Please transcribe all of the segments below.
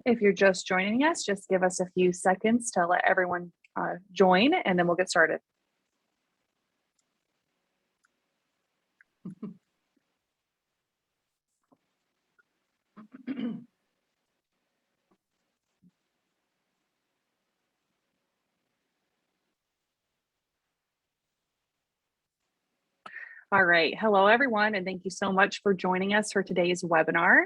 If you're just joining us, just give us a few seconds to let everyone join, and then we'll get started. All right. Hello, everyone, and thank you so much for joining us for today's webinar.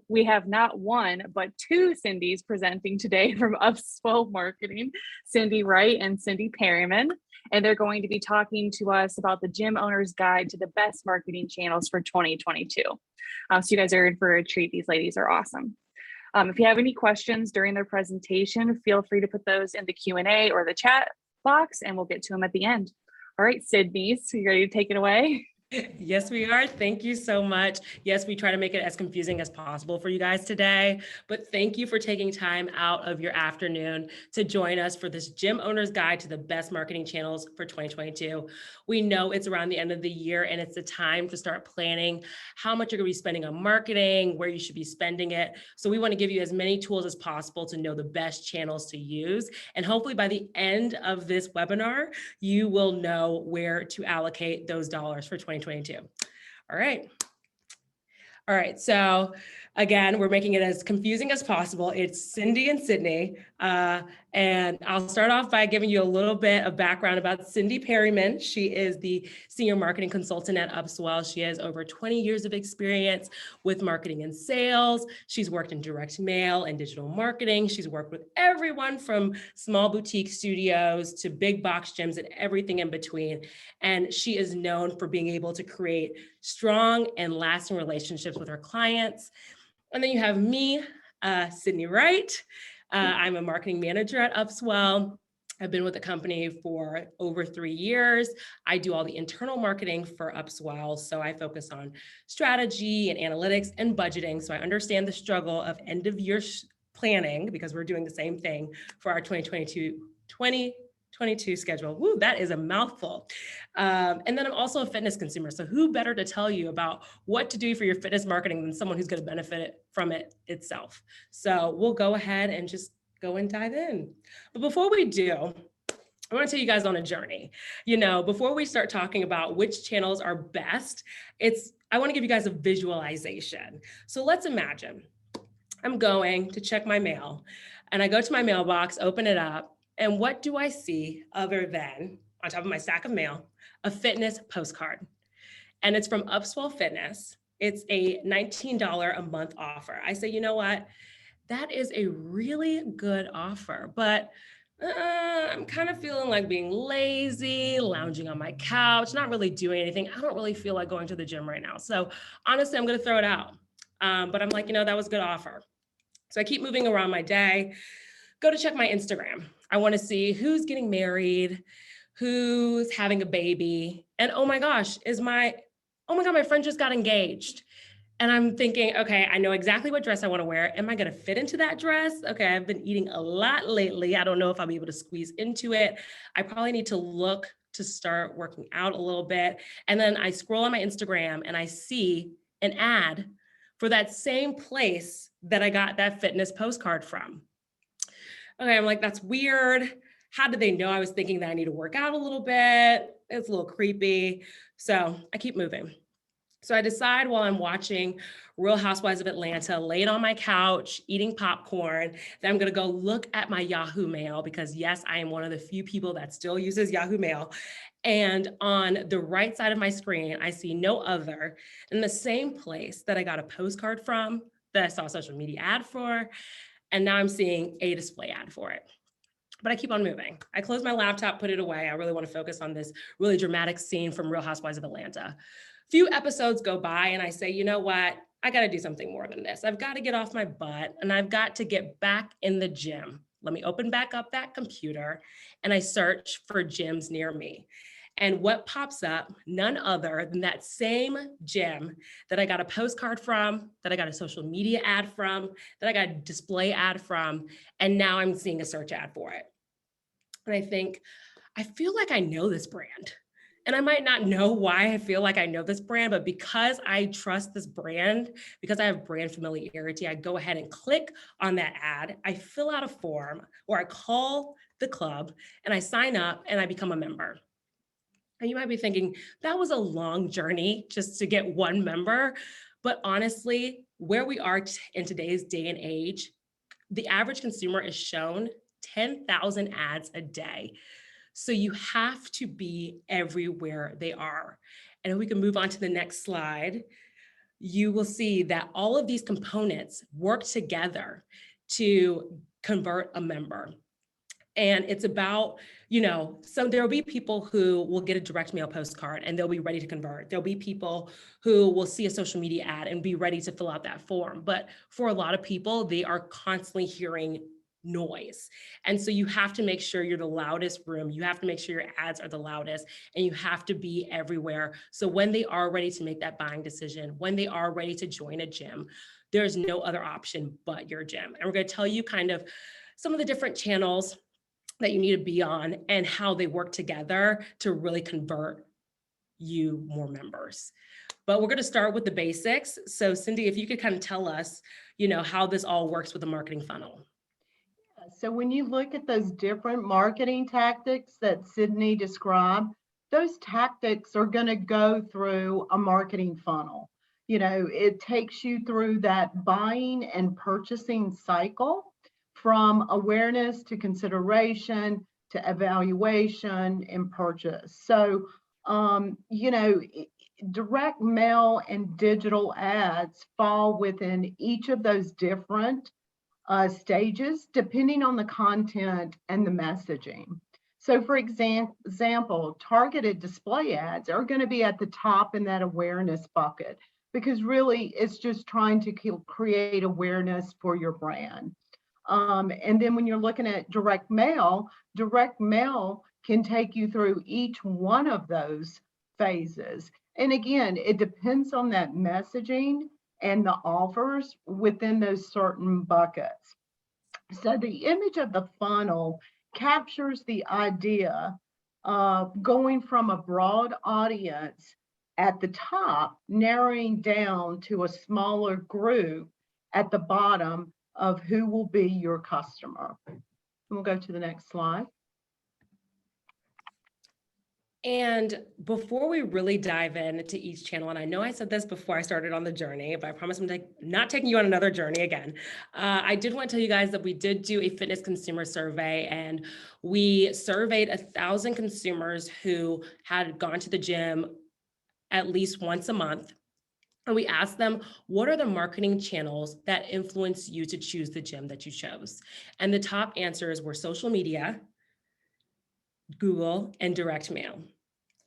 We have not one, but two Cindys presenting today from Upswell Marketing, Cindy Wright and Cindy Perryman, and they're going to be talking to us about the Gym Owner's Guide to the Best Marketing Channels for 2022. So you guys are in for a treat. These ladies are awesome. If you have any questions during their presentation, feel free to put those in the Q&A or the chat box, and we'll get to them at the end. All right, Sydney, so you ready to take it away? Yes, we are. Thank you so much. Yes, we try to make it as confusing as possible for you guys today, but thank you for taking time out of your afternoon to join us for this Gym Owner's Guide to the Best Marketing Channels for 2022. We know it's around the end of the year and it's the time to start planning how much you're going to be spending on marketing, where you should be spending it. So we want to give you as many tools as possible to know the best channels to use. And hopefully by the end of this webinar, you will know where to allocate those dollars for 2022. All right. All right. So again, we're making it as confusing as possible. It's Cindy and Sydney. And I'll start off by giving you a little bit of background about Cindy Perryman. She is the senior marketing consultant at Upswell. She has over 20 years of experience with marketing and sales. She's worked in direct mail and digital marketing. She's worked with everyone from small boutique studios to big box gyms and everything in between. And she is known for being able to create strong and lasting relationships with her clients. And then you have me, Sydney Wright. I'm a marketing manager at Upswell. I've been with the company for over 3 years. I do all the internal marketing for Upswell. So I focus on strategy and analytics and budgeting. So I understand the struggle of end of year planning because we're doing the same thing for our 2022 schedule. Woo, that is a mouthful. And then I'm also a fitness consumer. So who better to tell you about what to do for your fitness marketing than someone who's going to benefit from it itself. So we'll go ahead and just go and dive in. But before we do, I want to take you guys on a journey. You know, before we start talking about which channels are best, I want to give you guys a visualization. So let's imagine I'm going to check my mail and I go to my mailbox, open it up, and what do I see other than, on top of my stack of mail, a fitness postcard? And it's from Upswell Fitness. It's a $19 a month offer. I say, you know what? That is a really good offer, but I'm kind of feeling like being lazy, lounging on my couch, not really doing anything. I don't really feel like going to the gym right now. So honestly, I'm going to throw it out. But I'm like, you know, that was a good offer. So I keep moving around my day, go to check my Instagram. I want to see who's getting married, who's having a baby. And oh my gosh, my friend just got engaged. And I'm thinking, okay, I know exactly what dress I want to wear. Am I going to fit into that dress? Okay, I've been eating a lot lately. I don't know if I'll be able to squeeze into it. I probably need to look to start working out a little bit. And then I scroll on my Instagram and I see an ad for that same place that I got that fitness postcard from. Okay, I'm like, that's weird. How did they know I was thinking that I need to work out a little bit? It's a little creepy. So I keep moving. So I decide while I'm watching Real Housewives of Atlanta, laid on my couch, eating popcorn, that I'm gonna go look at my Yahoo Mail because yes, I am one of the few people that still uses Yahoo Mail. And on the right side of my screen, I see no other than the same place that I got a postcard from, that I saw a social media ad for, and now I'm seeing a display ad for it. But I keep on moving. I close my laptop, put it away. I really want to focus on this really dramatic scene from Real Housewives of Atlanta. Few episodes go by and I say, you know what? I got to do something more than this. I've got to get off my butt and I've got to get back in the gym. Let me open back up that computer and I search for gyms near me. And what pops up, none other than that same gym that I got a postcard from, that I got a social media ad from, that I got a display ad from, and now I'm seeing a search ad for it. And I think, I feel like I know this brand. And I might not know why I feel like I know this brand, but because I trust this brand, because I have brand familiarity, I go ahead and click on that ad. I fill out a form or I call the club and I sign up and I become a member. And you might be thinking, that was a long journey just to get one member. But honestly, where we are in today's day and age, the average consumer is shown 10,000 ads a day. So you have to be everywhere they are. And if we can move on to the next slide, you will see that all of these components work together to convert a member. And it's about, so there'll be people who will get a direct mail postcard and they'll be ready to convert. There'll be people who will see a social media ad and be ready to fill out that form. But for a lot of people, they are constantly hearing noise. And so you have to make sure you're the loudest room. You have to make sure your ads are the loudest, and you have to be everywhere. So when they are ready to make that buying decision, when they are ready to join a gym, there's no other option but your gym. And we're going to tell you kind of some of the different channels that you need to be on and how they work together to really convert you more members. But we're going to start with the basics. So Cindy, if you could kind of tell us, how this all works with the marketing funnel. So when you look at those different marketing tactics that Sydney described, those tactics are going to go through a marketing funnel. It takes you through that buying and purchasing cycle, from awareness to consideration to evaluation and purchase. So, direct mail and digital ads fall within each of those different stages, depending on the content and the messaging. So for example, targeted display ads are going to be at the top in that awareness bucket, because really it's just trying to create awareness for your brand. And then when you're looking at direct mail can take you through each one of those phases. And again, it depends on that messaging and the offers within those certain buckets. So the image of the funnel captures the idea of going from a broad audience at the top, narrowing down to a smaller group at the bottom of who will be your customer. And we'll go to the next slide. And before we really dive into each channel, and I know I said this before I started on the journey, but I promise I'm not taking you on another journey again. I did want to tell you guys that we did do a fitness consumer survey, and we surveyed 1,000 consumers who had gone to the gym at least once a month. And we asked them, what are the marketing channels that influence you to choose the gym that you chose? And the top answers were social media, Google, and direct mail.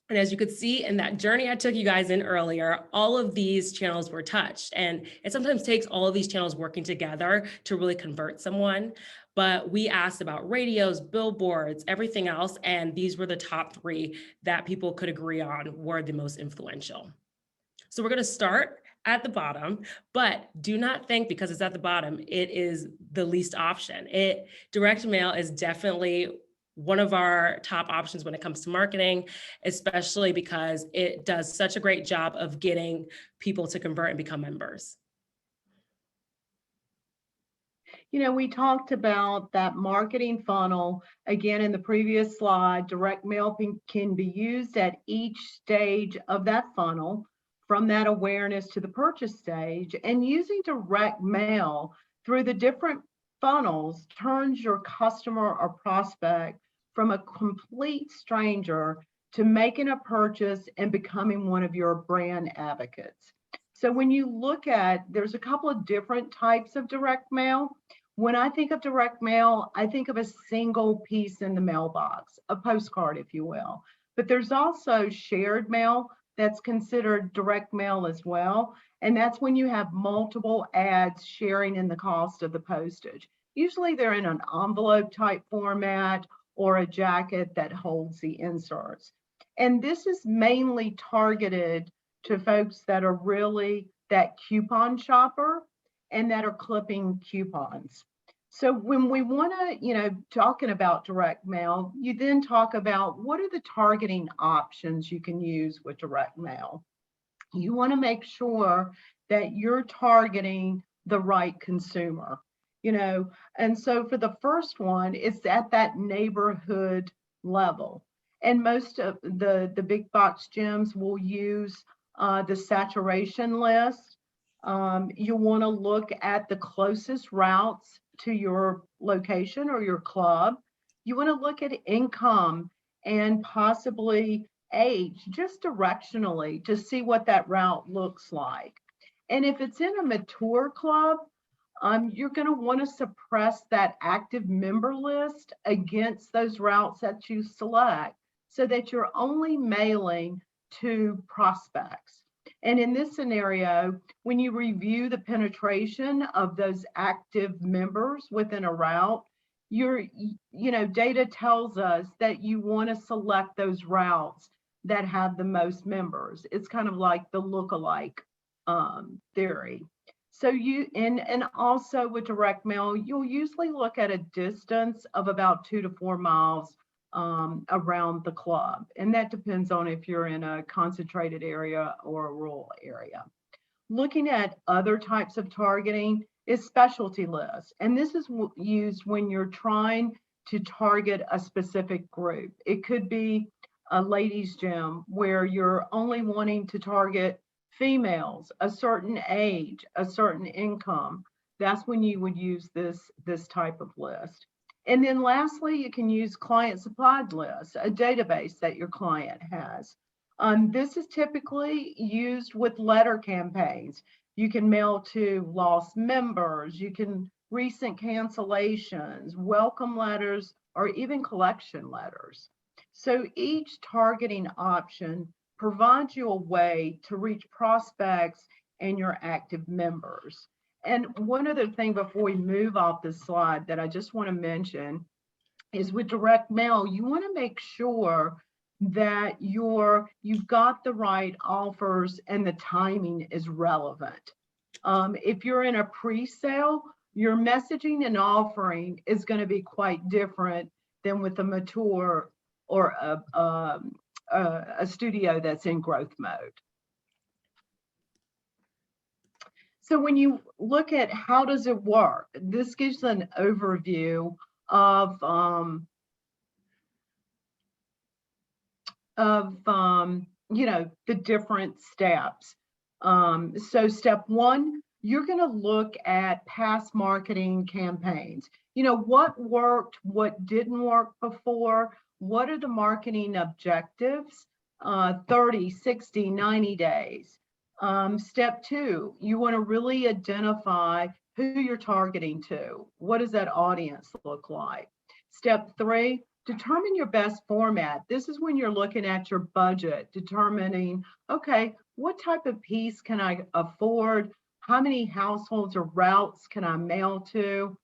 And as you could see in that journey I took you guys in earlier, all of these channels were touched. And it sometimes takes all of these channels working together to really convert someone. But we asked about radios, billboards, everything else. And these were the top 3 that people could agree on were the most influential. So we're going to start at the bottom, but do not think because it's at the bottom, it is the least option. Direct mail is definitely one of our top options when it comes to marketing, especially because it does such a great job of getting people to convert and become members. We talked about that marketing funnel again in the previous slide. Direct mail can be used at each stage of that funnel, from that awareness to the purchase stage. And using direct mail through the different funnels turns your customer or prospect from a complete stranger to making a purchase and becoming one of your brand advocates. So when you look at, there's a couple of different types of direct mail. When I think of direct mail, I think of a single piece in the mailbox, a postcard, if you will. But there's also shared mail that's considered direct mail as well. And that's when you have multiple ads sharing in the cost of the postage. Usually they're in an envelope type format or a jacket that holds the inserts. And this is mainly targeted to folks that are really that coupon shopper and that are clipping coupons. So when we want to, talking about direct mail, you then talk about what are the targeting options you can use with direct mail. You want to make sure that you're targeting the right consumer, and so for the first one, it's at that neighborhood level. And most of the big box gyms will use the saturation list. You want to look at the closest routes to your location or your club. You want to look at income and possibly age, just directionally, to see what that route looks like. And if it's in a mature club, you're going to want to suppress that active member list against those routes that you select so that you're only mailing to prospects. And in this scenario, when you review the penetration of those active members within a route, data tells us that you want to select those routes that have the most members. It's kind of like the lookalike theory. So and also with direct mail, you'll usually look at a distance of about 2 to 4 miles around the club. And that depends on if you're in a concentrated area or a rural area. Looking at other types of targeting is specialty lists. And this is used when you're trying to target a specific group. It could be a ladies' gym where you're only wanting to target females, a certain age, a certain income. That's when you would use this type of list. And then lastly, you can use client supplied lists, a database that your client has. This is typically used with letter campaigns. You can mail to lost members, you can recent cancellations, welcome letters, or even collection letters. So each targeting option provides you a way to reach prospects and your active members. And one other thing before we move off this slide that I just want to mention is with direct mail, you want to make sure that you've got the right offers and the timing is relevant. If you're in a pre-sale, your messaging and offering is going to be quite different than with a mature or a studio that's in growth mode. So when you look at how does it work, this gives an overview of the different steps. So step one, you're going to look at past marketing campaigns. What worked, what didn't work before, what are the marketing objectives, 30, 60, 90 days. Step two, you want to really identify who you're targeting to. What does that audience look like? Step three, determine your best format. This is when you're looking at your budget, determining, okay, what type of piece can I afford? How many households or routes can I mail to?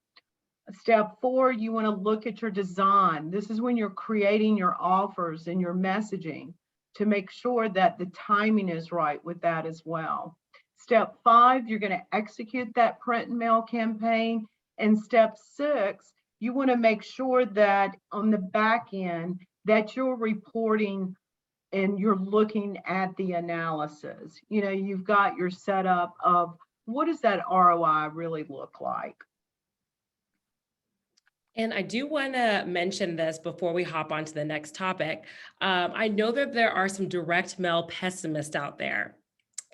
Step four, you want to look at your design. This is when you're creating your offers and your messaging to make sure that the timing is right with that as well. Step five, you're going to execute that print and mail campaign. And step six, you want to make sure that on the back end that you're reporting and you're looking at the analysis. You've got your setup of what does that ROI really look like? And I do want to mention this before we hop on to the next topic. I know that there are some direct mail pessimists out there,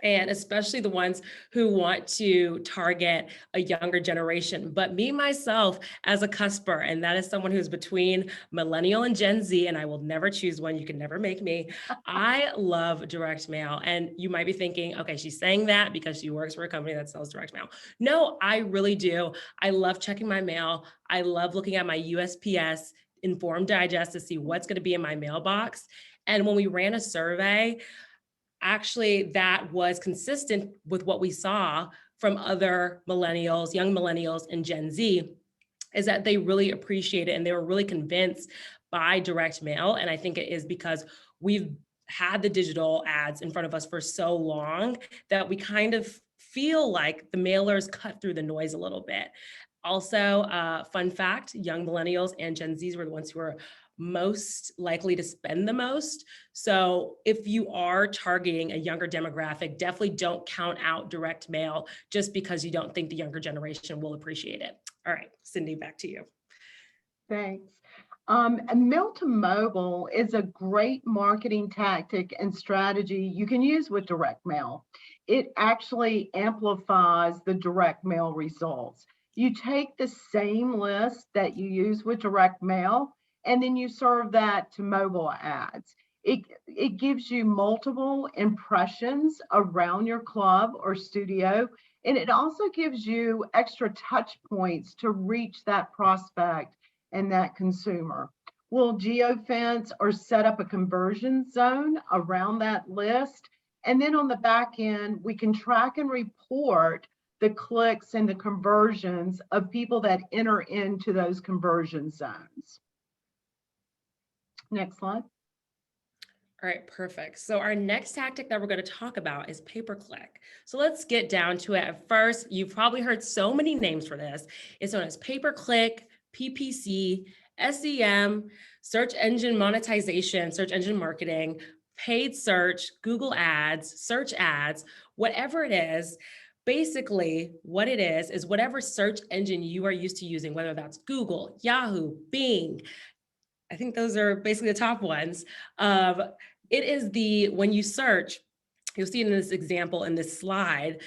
and especially the ones who want to target a younger generation. But me, myself, as a cusper, and that is someone who's between millennial and Gen Z, and I will never choose one, you can never make me. I love direct mail. And you might be thinking, okay, she's saying that because she works for a company that sells direct mail. No, I really do. I love checking my mail. I love looking at my USPS Informed Digest to see what's going to be in my mailbox. And when we ran a survey, actually, that was consistent with what we saw from other millennials, young millennials and Gen Z, is that they really appreciate it and they were really convinced by direct mail. And I think it is because we've had the digital ads in front of us for so long that we kind of feel like the mailers cut through the noise a little bit. Also, fun fact, young millennials and Gen Zs were the ones who are most likely to spend the most. So if you are targeting a younger demographic, definitely don't count out direct mail just because you don't think the younger generation will appreciate it. All right, Cindy, back to you. Thanks. Mail to mobile is a great marketing tactic and strategy you can use with direct mail. It actually amplifies the direct mail results. You take the same list that you use with direct mail, and then you serve that to mobile ads. It gives you multiple impressions around your club or studio, and it also gives you extra touch points to reach that prospect and that consumer. We'll geofence or set up a conversion zone around that list. And then on the back end, we can track and report the clicks and the conversions of people that enter into those conversion zones. Next slide. All right, perfect. So our next tactic that we're going to talk about is pay-per-click. So let's get down to it. At first, you've probably heard so many names for this. It's known as pay-per-click, PPC, SEM, search engine monetization, search engine marketing, paid search, Google ads, search ads, whatever it is. Basically, what it is whatever search engine you are used to using, whether that's Google, Yahoo, Bing. I think those are basically the top ones. It is when you search, you'll see in this example in this slide,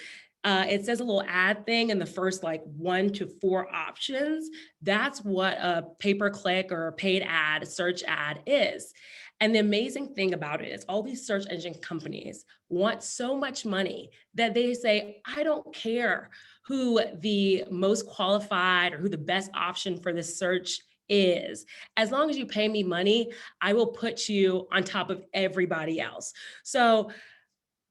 it says a little ad thing in the first like 1 to 4 options. That's what a pay-per-click or a paid ad, search ad is. And the amazing thing about it is all these search engine companies want so much money that they say, I don't care who the most qualified or who the best option for this search is. As long as you pay me money, I will put you on top of everybody else. So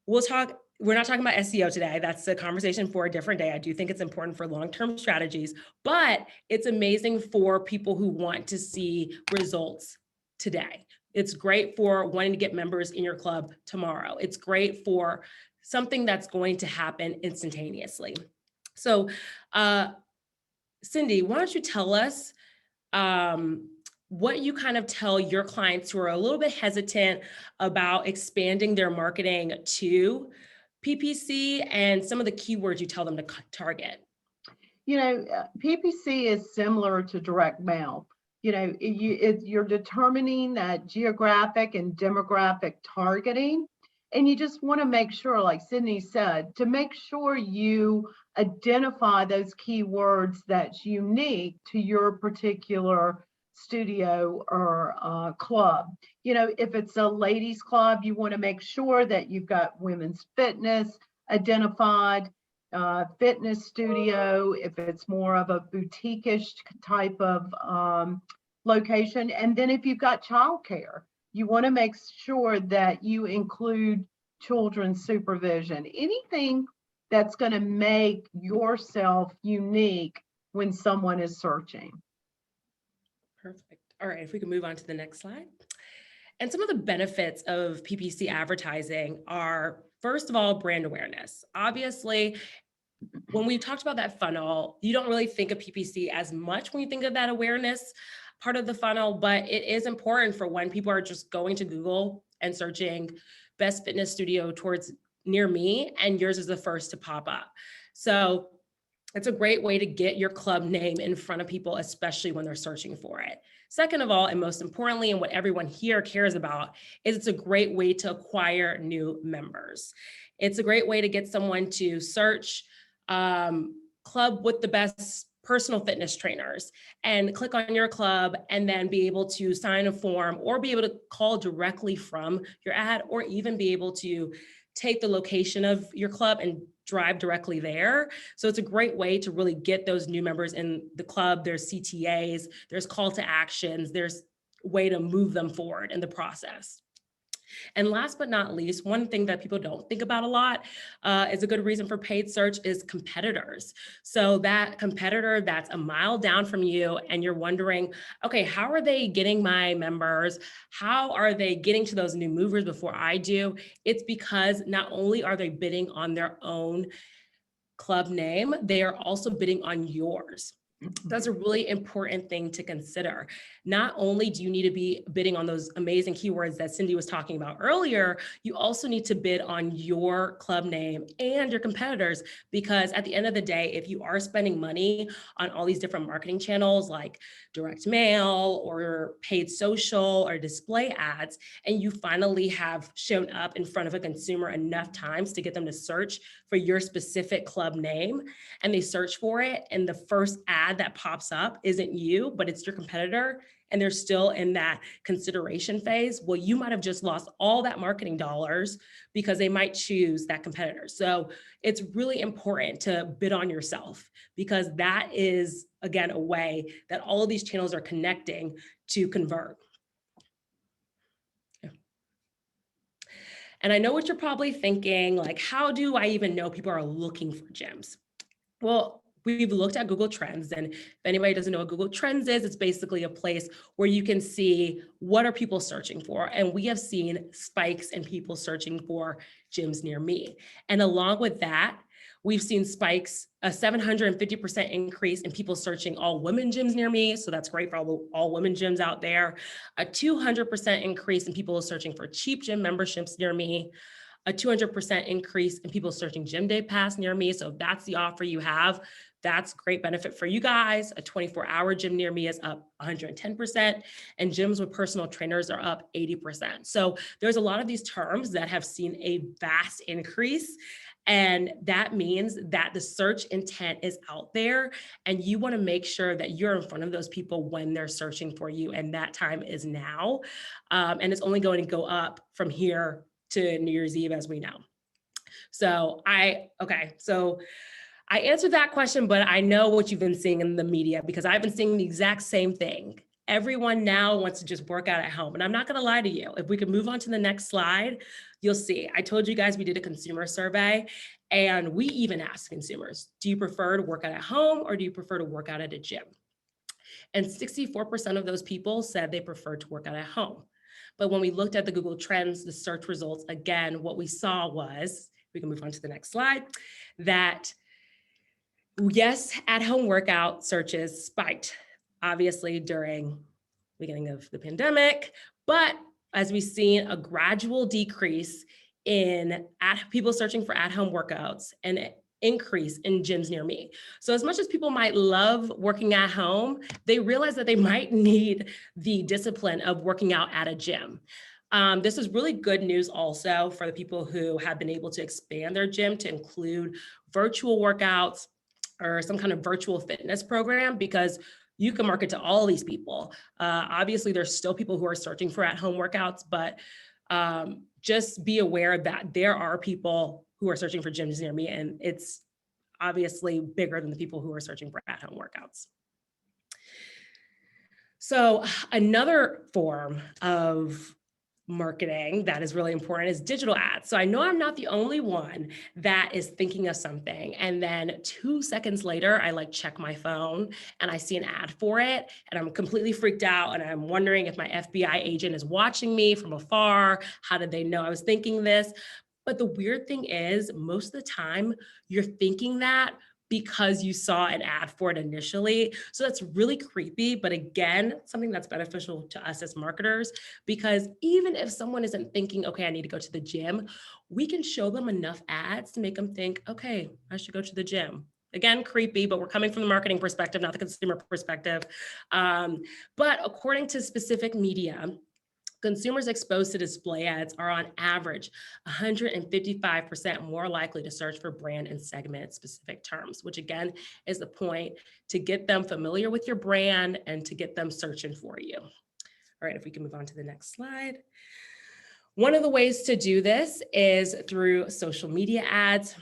we're not talking about SEO today. That's a conversation for a different day. I do think it's important for long-term strategies, but it's amazing for people who want to see results today. It's great for wanting to get members in your club tomorrow. It's great for something that's going to happen instantaneously. So, Cindy, why don't you tell us what you kind of tell your clients who are a little bit hesitant about expanding their marketing to PPC and some of the keywords you tell them to target? PPC is similar to direct mail. You're determining that geographic and demographic targeting, and you just want to make sure, like Sydney said, to make sure you identify those keywords that's unique to your particular studio or club. If it's a ladies club, you want to make sure that you've got women's fitness identified, fitness studio, if it's more of a boutique-ish type of location. And then if you've got childcare, you want to make sure that you include children's supervision, anything that's going to make yourself unique when someone is searching. Perfect. All right, if we can move on to the next slide. And some of the benefits of PPC advertising are, first of all, brand awareness. Obviously, when we talked about that funnel, you don't really think of PPC as much when you think of that awareness part of the funnel, but it is important for when people are just going to Google and searching best fitness studio towards near me, and yours is the first to pop up. So it's a great way to get your club name in front of people, especially when they're searching for it. Second of all, and most importantly, and what everyone here cares about, is it's a great way to acquire new members. It's a great way to get someone to search club with the best personal fitness trainers and click on your club and then be able to sign a form or be able to call directly from your ad, or even be able to take the location of your club and drive directly there. So it's a great way to really get those new members in the club. There's CTAs, there's call to actions, there's a way to move them forward in the process. And last but not least, one thing that people don't think about a lot is a good reason for paid search is competitors. So that competitor that's a mile down from you and you're wondering, okay, how are they getting my members? How are they getting to those new movers before I do? It's because not only are they bidding on their own club name, they are also bidding on yours. That's a really important thing to consider. Not only do you need to be bidding on those amazing keywords that Cindy was talking about earlier, you also need to bid on your club name and your competitors, because at the end of the day, if you are spending money on all these different marketing channels like direct mail or paid social or display ads, and you finally have shown up in front of a consumer enough times to get them to search for your specific club name, and they search for it, and the first ad that pops up isn't you, but it's your competitor, and they're still in that consideration phase, well, you might have just lost all that marketing dollars because they might choose that competitor. So it's really important to bid on yourself, because that is, again, a way that all of these channels are connecting to convert. And I know what you're probably thinking, like, how do I even know people are looking for gyms? Well, we've looked at Google Trends, and if anybody doesn't know what Google Trends is, it's basically a place where you can see what are people searching for. And we have seen spikes in people searching for gyms near me. And along with that, we've seen spikes, a 750% increase in people searching all women gyms near me. So that's great for all women gyms out there. A 200% increase in people searching for cheap gym memberships near me. A 200% increase in people searching Gym Day Pass near me. So if that's the offer you have, that's great benefit for you guys. A 24-hour gym near me is up 110%, and gyms with personal trainers are up 80%. So there's a lot of these terms that have seen a vast increase. And that means that the search intent is out there, and you want to make sure that you're in front of those people when they're searching for you. And that time is now. And it's only going to go up from here to New Year's Eve, as we know. So I answered that question, but I know what you've been seeing in the media, because I've been seeing the exact same thing. Everyone now wants to just work out at home. And I'm not going to lie to you. If we could move on to the next slide, you'll see. I told you guys we did a consumer survey, and we even asked consumers, do you prefer to work out at home or do you prefer to work out at a gym? And 64% of those people said they prefer to work out at home. But when we looked at the Google Trends, the search results, again, what we saw was, we can move on to the next slide, that yes, at-home workout searches spiked, obviously during the beginning of the pandemic, but as we've seen a gradual decrease in people searching for at-home workouts and increase in gyms near me. So as much as people might love working at home, they realize that they might need the discipline of working out at a gym. This is really good news also for the people who have been able to expand their gym to include virtual workouts or some kind of virtual fitness program, because you can market to all these people. Obviously, there's still people who are searching for at-home workouts, but just be aware that there are people who are searching for gyms near me, and it's obviously bigger than the people who are searching for at-home workouts. So another form of marketing that is really important is digital ads. So I know I'm not the only one that is thinking of something, and then 2 seconds later, I check my phone and I see an ad for it, and I'm completely freaked out, and I'm wondering if my FBI agent is watching me from afar. How did they know I was thinking this? But the weird thing is, most of the time, you're thinking that because you saw an ad for it initially. So that's really creepy, but again, something that's beneficial to us as marketers, because even if someone isn't thinking, okay, I need to go to the gym, we can show them enough ads to make them think, okay, I should go to the gym. Again, creepy, but we're coming from the marketing perspective, not the consumer perspective. But according to specific media, consumers exposed to display ads are on average 155% more likely to search for brand and segment specific terms, which again is the point, to get them familiar with your brand and to get them searching for you. All right, if we can move on to the next slide. One of the ways to do this is through social media ads,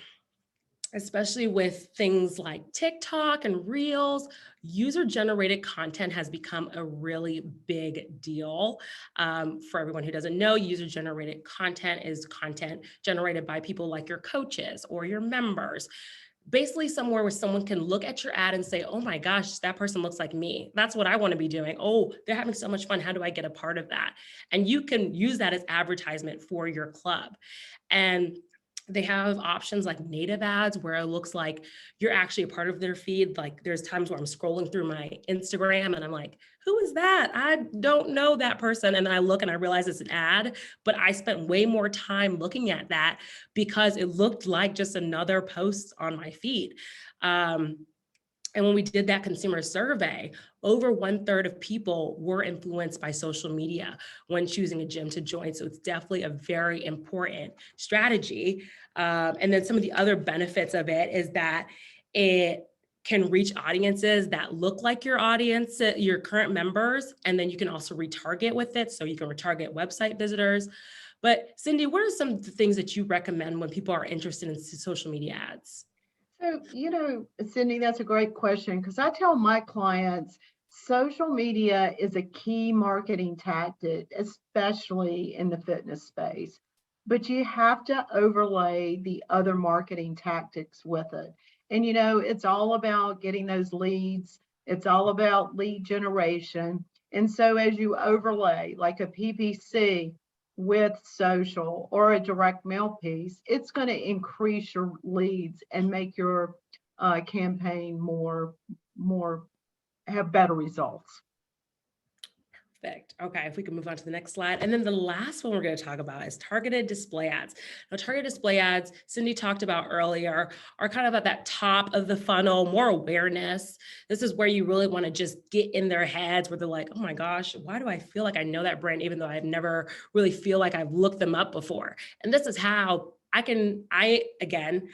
especially with things like TikTok and Reels. User-generated content has become a really big deal. For everyone who doesn't know, user-generated content is content generated by people like your coaches or your members. Basically somewhere where someone can look at your ad and say, oh my gosh, that person looks like me. That's what I want to be doing. Oh, they're having so much fun. How do I get a part of that? And you can use that as advertisement for your club. And They have options like native ads where it looks like you're actually a part of their feed. Like there's times where I'm scrolling through my Instagram and I'm like, who is that? I don't know that person. And then I look and I realize it's an ad, but I spent way more time looking at that because it looked like just another post on my feed. And when we did that consumer survey, over 1/3 of people were influenced by social media when choosing a gym to join. So it's definitely a very important strategy. And then some of the other benefits of it is that it can reach audiences that look like your audience, your current members, and then you can also retarget with it. So you can retarget website visitors. But Cindy, what are some of the things that you recommend when people are interested in social media ads? So, Cindy, that's a great question because I tell my clients social media is a key marketing tactic, especially in the fitness space. But you have to overlay the other marketing tactics with it. And, it's all about getting those leads, it's all about lead generation. And so, as you overlay like a PPC, with social or a direct mail piece, it's going to increase your leads and make your campaign more have better results. Perfect. Okay, if we can move on to the next slide. And then the last one we're going to talk about is targeted display ads. Now, targeted display ads, Cindy talked about earlier, are kind of at that top of the funnel, more awareness. This is where you really want to just get in their heads where they're like, oh my gosh, why do I feel like I know that brand, even though I've never really feel like I've looked them up before? And this is how I again,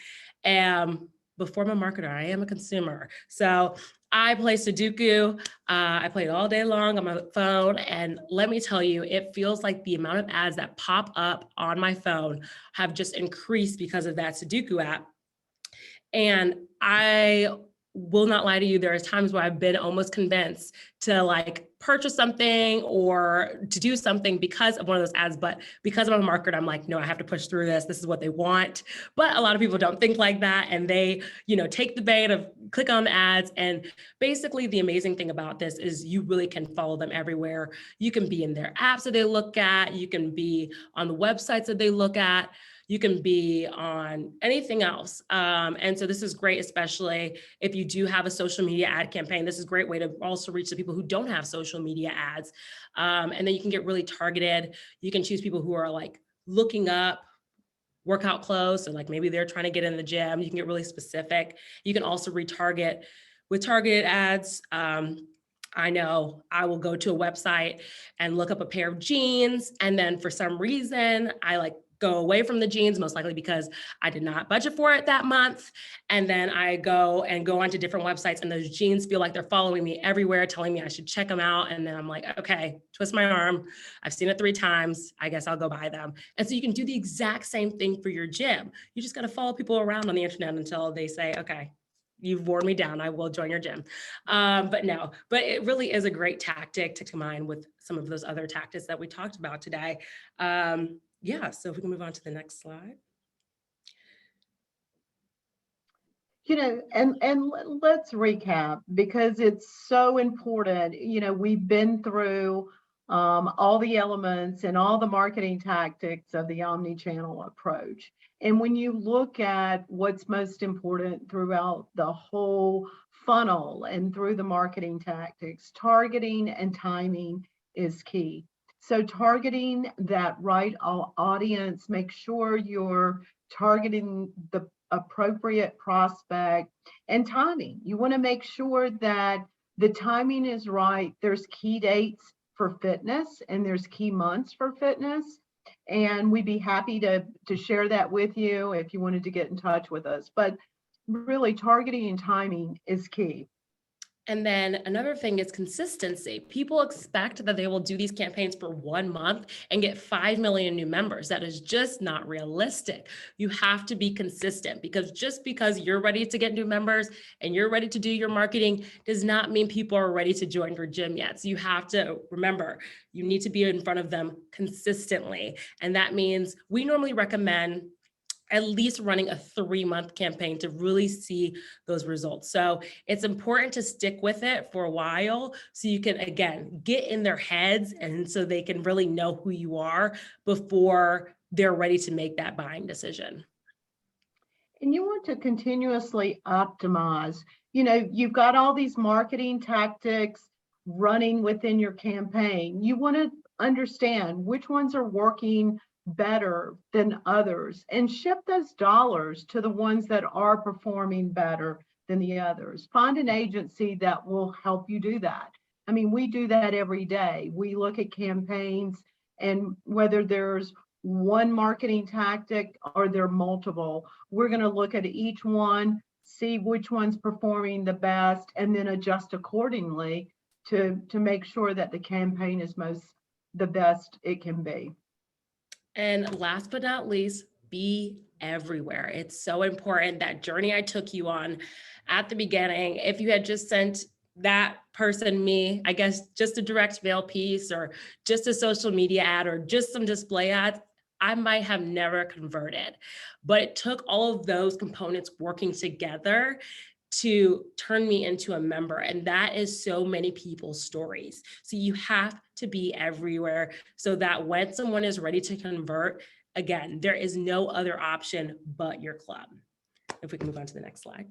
am before I'm a marketer, I am a consumer. So I play Sudoku. I play it all day long on my phone. And let me tell you, it feels like the amount of ads that pop up on my phone have just increased because of that Sudoku app. And I will not lie to you, there are times where I've been almost convinced to like purchase something or to do something because of one of those ads, but because I'm a marketer, I'm like, no, I have to push through this. This is what they want. But a lot of people don't think like that. And they, take the bait of click on the ads. And basically the amazing thing about this is you really can follow them everywhere. You can be in their apps that they look at. You can be on the websites that they look at. You can be on anything else. And so this is great, especially if you do have a social media ad campaign. This is a great way to also reach the people who don't have social media ads. And then you can get really targeted. You can choose people who are like looking up workout clothes. So like maybe they're trying to get in the gym. You can get really specific. You can also retarget with targeted ads. I know I will go to a website and look up a pair of jeans. And then for some reason, I go away from the jeans, most likely because I did not budget for it that month. And then I go onto different websites and those jeans feel like they're following me everywhere, telling me I should check them out. And then I'm like, okay, twist my arm. I've seen it 3 times. I guess I'll go buy them. And so you can do the exact same thing for your gym. You just got to follow people around on the internet until they say, okay, you've worn me down, I will join your gym. But it really is a great tactic to combine with some of those other tactics that we talked about today. So if we can move on to the next slide. And let's recap because it's so important. We've been through all the elements and all the marketing tactics of the omni-channel approach. And when you look at what's most important throughout the whole funnel and through the marketing tactics, targeting and timing is key. So targeting that right audience, make sure you're targeting the appropriate prospect, and timing. You want to make sure that the timing is right. There's key dates for fitness and there's key months for fitness. And we'd be happy to share that with you if you wanted to get in touch with us. But really, targeting and timing is key. And then another thing is consistency. People expect that they will do these campaigns for 1 month and get 5 million new members. That is just not realistic. You have to be consistent because just because you're ready to get new members and you're ready to do your marketing does not mean people are ready to join your gym yet. So you have to remember, you need to be in front of them consistently. And that means we normally recommend at least running a 3-month campaign to really see those results. So it's important to stick with it for a while so you can, again, get in their heads and so they can really know who you are before they're ready to make that buying decision. And you want to continuously optimize. You know, you've got all these marketing tactics running within your campaign. You want to understand which ones are working better than others and shift those dollars to the ones that are performing better than the others. Find an agency that will help you do that. I mean, we do that every day. We look at campaigns and whether there's one marketing tactic or there are multiple, we're going to look at each one, see which one's performing the best, and then adjust accordingly to make sure that the campaign is the best it can be. And last but not least, be everywhere. It's so important. That journey I took you on at the beginning, if you had just sent that person me, I guess, just a direct mail piece or just a social media ad or just some display ads, I might have never converted. But it took all of those components working together to turn me into a member. And that is so many people's stories. So you have to be everywhere so that when someone is ready to convert, again, there is no other option but your club. If we can move on to the next slide.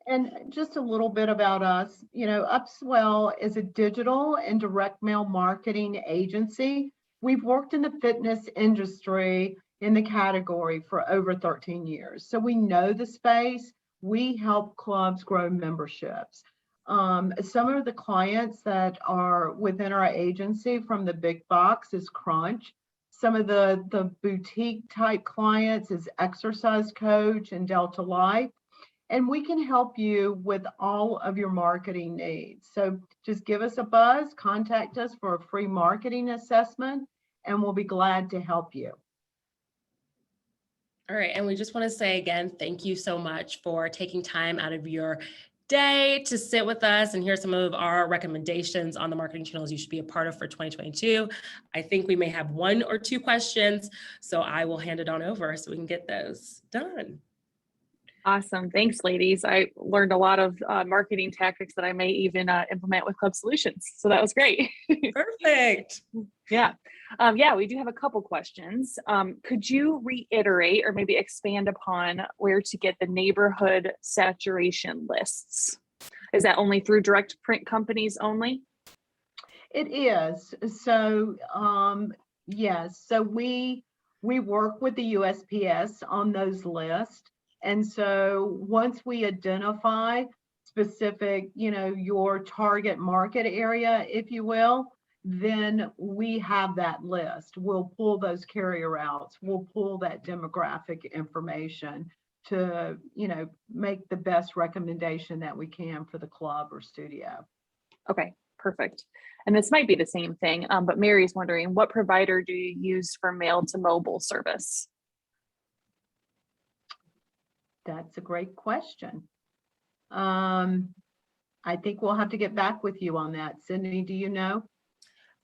And just a little bit about us, you know, Upswell is a digital and direct mail marketing agency. We've worked in the fitness industry in the category for over 13 years. So we know the space. We help clubs grow memberships. Some of the clients that are within our agency from the big box is Crunch. Some of the boutique type clients is Exercise Coach and Delta Life. And we can help you with all of your marketing needs. So just give us a buzz, contact us for a free marketing assessment, and we'll be glad to help you. All right, and we just want to say again, thank you so much for taking time out of your day to sit with us and hear some of our recommendations on the marketing channels you should be a part of for 2022. I think we may have 1 or 2 questions, so I will hand it on over so we can get those done. Awesome. Thanks, ladies. I learned a lot of marketing tactics that I may even implement with Club Solutions. So that was great. Perfect. Yeah. We do have a couple questions. Could you reiterate or maybe expand upon where to get the neighborhood saturation lists? Is that only through direct print companies only? It is. So yes. So we work with the USPS on those lists. And so once we identify specific, you know, your target market area, if you will, then we have that list. We'll pull those carrier routes. We'll pull that demographic information to, you know, make the best recommendation that we can for the club or studio. Okay, perfect. And this might be the same thing, but Mary's wondering, what provider do you use for mail to mobile service? That's a great question. I think we'll have to get back with you on that. Cindy, do you know?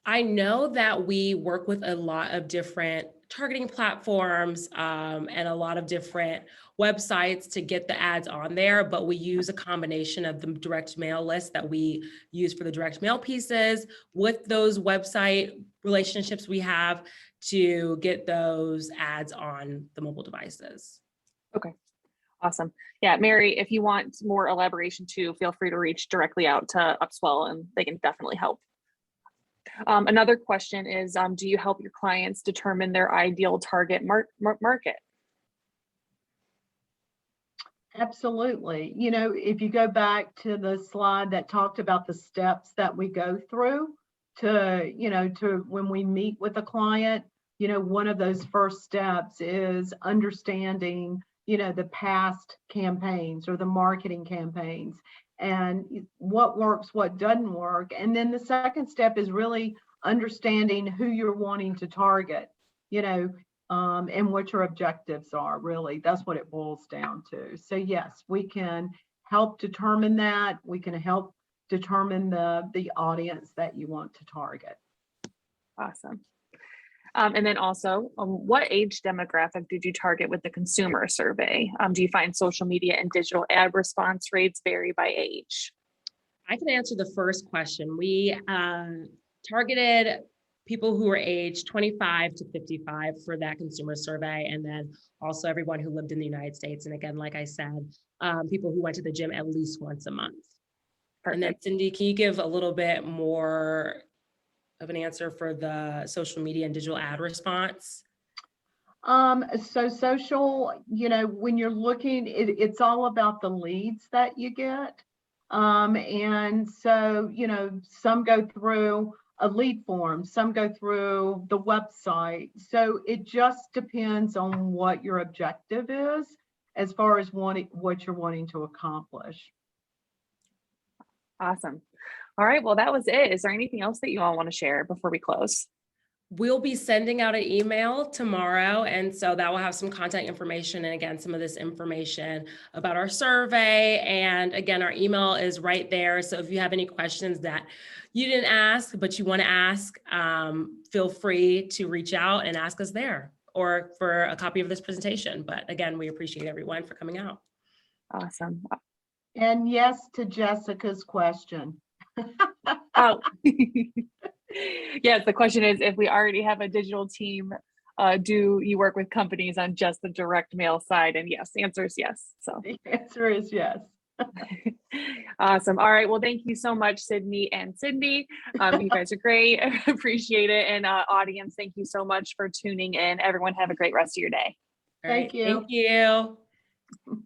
I know that we work with a lot of different targeting platforms and a lot of different websites to get the ads on there, but we use a combination of the direct mail list that we use for the direct mail pieces with those website relationships we have to get those ads on the mobile devices. Okay. Awesome. Yeah, Mary, if you want more elaboration too, feel free to reach directly out to Upswell and they can definitely help. Another question is, do you help your clients determine their ideal target market? Absolutely. You know, if you go back to the slide that talked about the steps that we go through to, you know, to when we meet with a client, you know, one of those first steps is understanding, you know, the past campaigns or the marketing campaigns and what works, what doesn't work. And then the second step is really understanding who you're wanting to target, you know, and what your objectives are. Really, that's what it boils down to. So yes, we can help determine that. We can help determine the audience that you want to target. Awesome. And then also, what age demographic did you target with the consumer survey? Do you find social media and digital ad response rates vary by age? I can answer the first question. We targeted people who are aged 25 to 55 for that consumer survey. And then also everyone who lived in the United States. And again, like I said, people who went to the gym at least once a month. And then Perfect. Cindy, can you give a little bit more of an answer for the social media and digital ad response? So social, when you're looking, it's all about the leads that you get. And so, some go through a lead form, some go through the website. So it just depends on what your objective is as far as what you're wanting to accomplish. Awesome. All right. Well, that was it. Is there anything else that you all want to share before we close? We'll be sending out an email tomorrow. And so that will have some contact information. And again, some of this information about our survey. And again, our email is right there. So if you have any questions that you didn't ask, but you want to ask, feel free to reach out and ask us there or for a copy of this presentation. But again, we appreciate everyone for coming out. Awesome. And yes to Jessica's question. Oh, yes. The question is, if we already have a digital team, do you work with companies on just the direct mail side? And yes, the answer is yes. So The answer is yes. awesome. All right. Well, thank you so much, Sydney and Cindy. You guys are great. Appreciate it. And audience, thank you so much for tuning in. Everyone have a great rest of your day. All right. Thank you. Thank you.